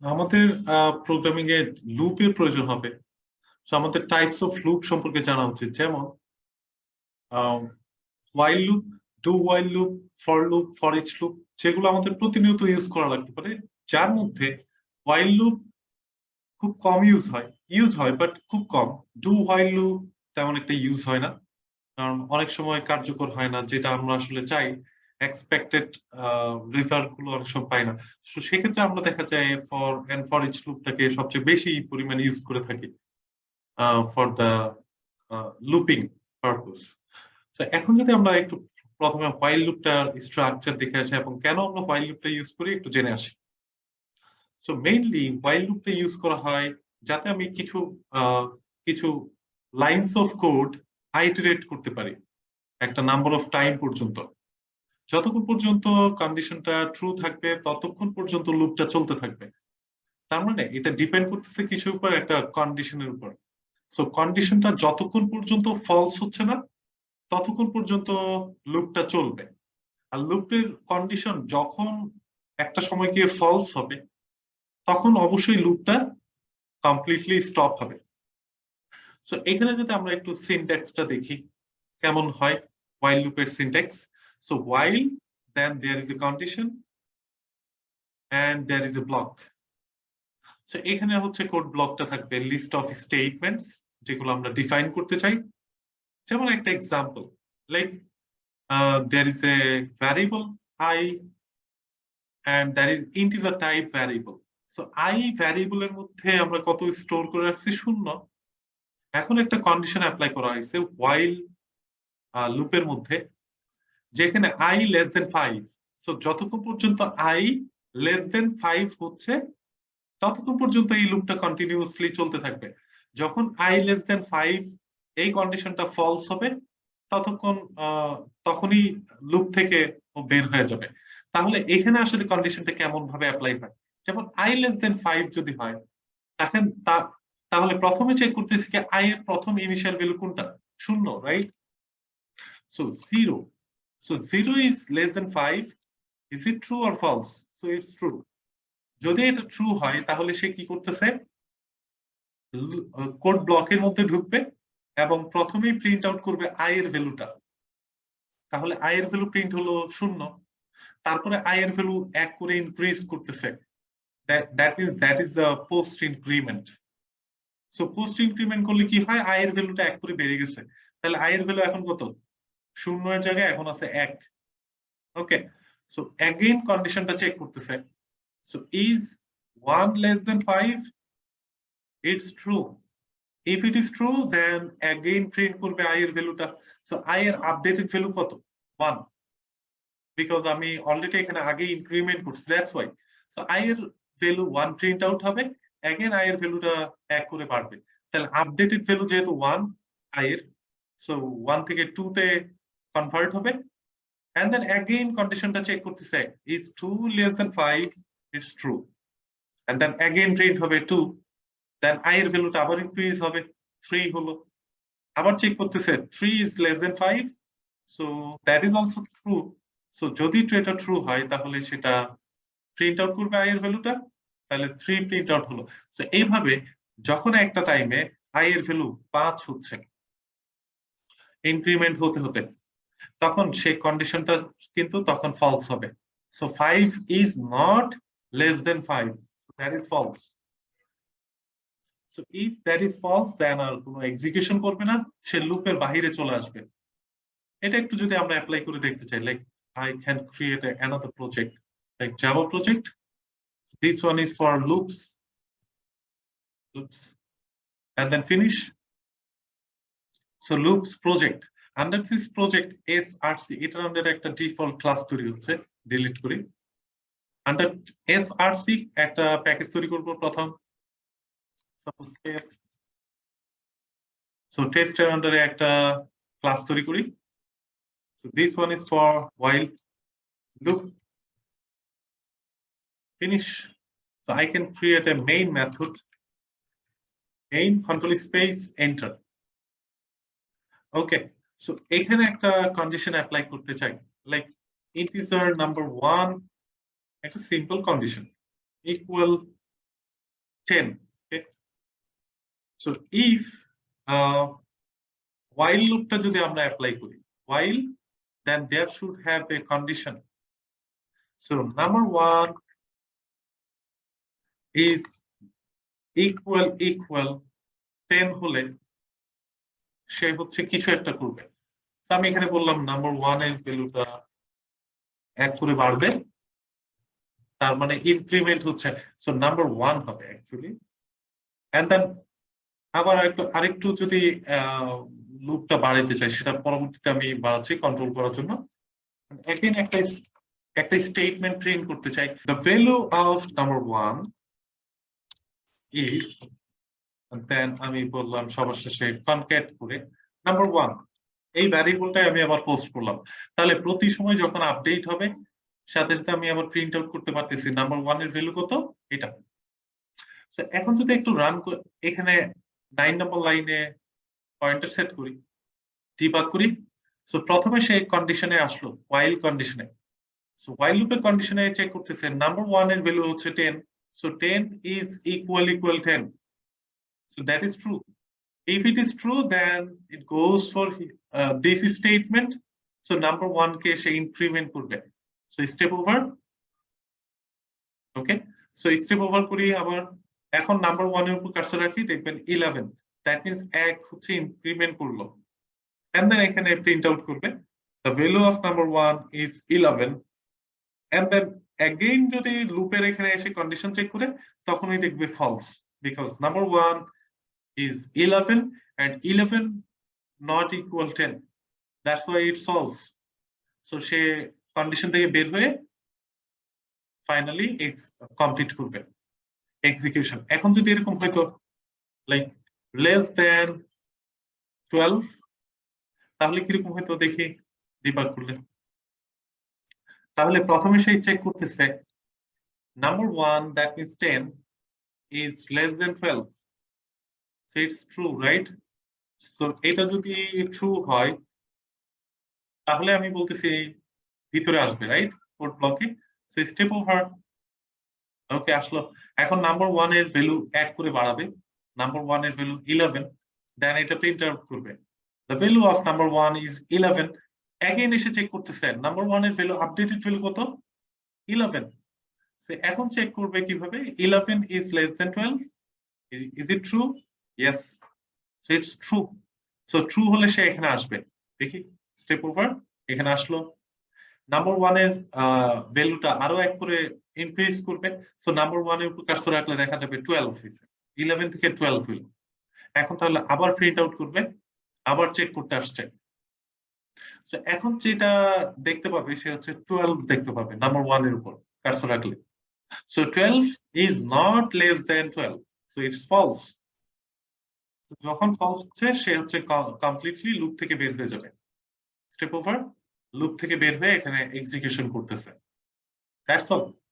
আমাদের প্রোগ্রামিং এ লুপের প্রয়োজন হবে। সো আমাদের টাইপস অফ লুপ সম্পর্কে জানা উচিত, যেমন while loop, do while loop, for each loop, যেগুলো আমাদের প্রতিনিয়ত ইউজ করা লাগতে পারে, যার মধ্যে হোয়াইল লুপ খুব কম ইউজ হয় বাট খুব কম। ডু হোয়াইল লুপ তেমন একটা ইউজ হয় না, কারণ অনেক সময় কার্যকর হয় না, যেটা আমরা আসলে চাই, এক্সপেক্টেড রেজাল্ট গুলো অনেক সময় পাই না। তো সেক্ষেত্রে আমরা দেখা যায় ফর ইচ লুপটাকে সবচেয়ে বেশি পরিমাণে ইউজ করে থাকি ফর দ্য লুপিং পারপোজ। তো এখন যদি আমরা একটু প্রথমে হোয়াইল লুপটার স্ট্রাকচার দেখে আসি এবং কেন আমরা হোয়াইল লুপটা ইউজ করি একটু জেনে আসি। সো মেইনলি হোয়াইল লুপটা ইউজ করা হয় যাতে আমি কিছু লাইনস অফ কোড আইটারেট করতে পারি একটা নাম্বার অফ টাইম পর্যন্ত। যতক্ষণ পর্যন্ত কন্ডিশনটা ট্রু থাকবে ততক্ষণ পর্যন্ত লুপটা চলতে থাকবে। তার মানে এটা ডিপেন্ড করতেছে কিছুর উপর, একটা কন্ডিশনের উপর। সো কন্ডিশনটা যতক্ষণ পর্যন্ত ফলস হচ্ছে না ততক্ষণ পর্যন্ত লুপটা চলবে। আর লুপের কন্ডিশন যখন একটা সময় গিয়ে ফলস হবে তখন অবশ্যই লুপটা কমপ্লিটলি স্টপ হবে। সো এখানে যদি আমরা একটু সিনট্যাক্সটা দেখি কেমন হয় while লুপের syntax. So while, then there is a condition and there is a block. So এখানে হচ্ছে কোড ব্লকটা থাকবে লিস্ট অফ স্টেটমেন্টস যেগুলো আমরা ডিফাইন করতে চাই। যেমন একটা example, like there is a variable I and there is integer type variable. So I ভ্যারিয়েবলের মধ্যে আমরা কত স্টোর করে রাখছি? 0। এখন একটা কন্ডিশন অ্যাপ্লাই করা হয়েছে while লুপের মধ্যে, যেখানে I less than 5। সো যতক্ষণ পর্যন্ত I less than 5 হচ্ছে ততক্ষণ পর্যন্ত এই লুপটা কন্টিনিউয়াসলি চলতে থাকবে। যখন I less than 5 এই কন্ডিশনটা ফলস হবে তখনই লুপ থেকে ও বের হয়ে যাবে। তাহলে এখানে আসলে কন্ডিশনটা কেমন ভাবে অ্যাপ্লাই হয়? যেমন I less than 5 যদি হয়, এখন তাহলে প্রথমে চেক করতেছি কি I এর প্রথম ইনিশিয়াল ভ্যালু কোনটা? 0, right? So 0। So 0 is less than 5. Is it true or false? So it's true. যদি এটা ট্রু হয় তাহলে সে কি করতেছে? কোড ব্লকের মধ্যে ঢুকবে এবং প্রথমেই প্রিন্ট আউট করবে I এর ভ্যালুটা। তাহলে I এর ভ্যালু প্রিন্ট হলো 0। তারপরে I এর ভ্যালু 1 করে ইনক্রিজ করতেছে। that is a post increment. So post increment করলে কি হয়? I এর ভ্যালুটা 1 করে বেড়ে গেছে। তাহলে I এর ভ্যালু এখন কত? 0 এর জায়গায় এখন আছে 1। ওকে, সো अगेन কন্ডিশনটা চেক করতেছে। So is 1 less than 5? It's true. If it is true, then again print করবে I এর ভ্যালুটা। সো I এর আপডেটেড ভ্যালু কত? 1, বিকজ আমি অলরেডি এখানে আগে ইনক্রিমেন্ট করছি, দ্যাটস ওয়াই। সো I এর ভ্যালু 1 প্রিন্ট আউট হবে, again I এর ভ্যালুটা 1 করে বাড়বে। তাহলে আপডেটেড ভ্যালু যেহেতু 1 I এর, সো 1 থেকে 2 তে কনভার্ট হবে। And then again কন্ডিশনটা চেক করতেছে, is 2 less than 5? It's true. And then again print হবে 2, then I এর ভ্যালুটা আবার ইনক্রিজ হবে, 3 হলো। আবার চেক করতেছে 3 is less than 5, so that is also true. So যদি এটা ট্রু হয় তাহলে সেটা প্রিন্ট আউট করবে I এর ভ্যালুটা, তাহলে 3 প্রিন্ট আউট হলো। সো এইভাবে যখন একটা টাইমে I এর ভ্যালু 5 হচ্ছে ইনক্রিমেন্ট হতে হতে, তখন সেই কন্ডিশনটা কিন্তু তখন ফলস হবে। So 5 is not less than 5, so that is false. So if that is false, then আর কোনো এক্সিকিউশন করবে না, সে লুপের বাইরে চলে আসবে। এটা একটু যদি আমরা অ্যাপ্লাই করে দেখতে চাই, like I can create another project, like Java project. This one is for loops, and then finish. So loops project. Under this project SRC, এটার আন্ডারে একটা ডিফল্ট ক্লাস তৈরি হচ্ছে, ডিলিট করি। আন্ডার SRC একটা প্যাকেজ তৈরি করব প্রথম, সাপোজ টেস্ট। সো টেস্টের আন্ডারে একটা ক্লাস তৈরি করি। So this one is for while loop. Finish. So I can create a main method, main control space enter. Okay, so এখানে একটা কন্ডিশন অ্যাপ্লাই করতে চাই, লাইক integer number 1, একটা simple condition, equal 10. Okay? So if while loopটা যদি আমরা apply করি, while, then there should have a condition. So number 1 is equal 10 হলে সে হচ্ছে কিছু একটা করবে। আমি এখানে বললাম নাম্বার 1 এর ভ্যালুটা 1 করে বাড়বে, তার মানে ইনক্রিমেন্ট হচ্ছে, সো নাম্বার 1 হবে অ্যাকচুয়ালি। এন্ড দেন আবার আরেকটু যদি লুপটা বাড়াইতে চাই, সেটা পরবর্তীতে আমি বাড়াচ্ছি কন্ট্রোল করার জন্য। এগেইন একটা স্টেটমেন্ট প্রিন্ট করতে চাই, the value of number 1 is, then আমি বললাম সবার শেষে কনক্যাট করে নাম্বার 1, এই ভ্যারিয়েবলটাই আমি আবার পোস্ট করলাম। তাহলে প্রতি সময় যখন আপডেট হবে সাথে সাথে আমি আবার প্রিন্ট আউট করতে পারতেছি নাম্বার 1 এর ভ্যালু কত, এটা। তো এখন যদি একটু রান এখানে 9 নম্বর লাইনে পয়েন্টার সেট করি, ডিবাগ করি, সো প্রথমে সে কন্ডিশনে আসলো, while কন্ডিশনে। সো while লুপের কন্ডিশনে চেক করতেছে নাম্বার 1 এর ভ্যালু হচ্ছে 10, so 10 is equal 10. So that is true. If it is true, then it goes for this statement. So number 1 K say increment করবে। So step over. Okay. So step over করি আবার, এখন number 1 এর উপর cursor রাখি, দেখবেন 11, that means 1 হচ্ছে increment করলো। And then এখানে প্রিন্ট আউট করবে the value of number 1 is 11, and then again যদি লুপের এখানে এসে কন্ডিশন চেক করে তখনই দেখবে false, because number 1 is 11 and 11 not equal 10, that's why it's false. So say condition থেকে বের হয়ে ফাইনালি কমপ্লিট করবে এক্সিকিউশন। এখন যদি এরকম হয়তো লাইক লেস দেন 12, তাহলে কিরকম হয়তো দেখি ডিবাগ করলে। তাহলে প্রথমে সে চেক করতেছে number 1, that means 10 is less than 12, so it's true, right? So এটা যদি ট্রু হয় তাহলে আমি বলতেছি ভিতরে আসবে, রাইট, কোড ব্লকে। সো স্টেপ ওভার, ওকে আসলো। এখন নাম্বার 1 এর ভ্যালু 1 করে বাড়াবে, নাম্বার 1 এর ভ্যালু 11, দেন এটা প্রিন্ট আউট করবে the value of number 1 is 11, again এসে চেক করতেছে নাম্বার 1 এর ভ্যালু, আপডেটেড ভ্যালু কত, 11। সো এখন চেক করবে কিভাবে, 11 is less than 12, is it true? Yes, so it's true. So true হলে সে এখানে আসবে, দেখি স্টেপ ওভার, এখানে আসলো। নাম্বার 1 এর ভ্যালুটা আরো 1 করে ইনক্রিজ করবে, সো নাম্বার 1 এর উপর কার্সর রাখলে দেখা যাবে 12 হইছে, 11 থেকে 12 হইল। এখন তাহলে আবার প্রিন্ট আউট করবে, আবার চেক করতে আসছে। তো এখন যেটা দেখতে পাবে সে হচ্ছে 12 দেখতে পাবে নাম্বার 1 এর উপর কার্সর রাখলে। So 12 is not less than 12, so it's false. যখন ফলস হচ্ছে সে হচ্ছে কমপ্লিটলি লুপ থেকে বের হয়ে যাবে, স্টেপ ওভার, লুপ থেকে বের হয়ে এখানে এক্সিকিউশন করতেছে, দ্যাটস অল।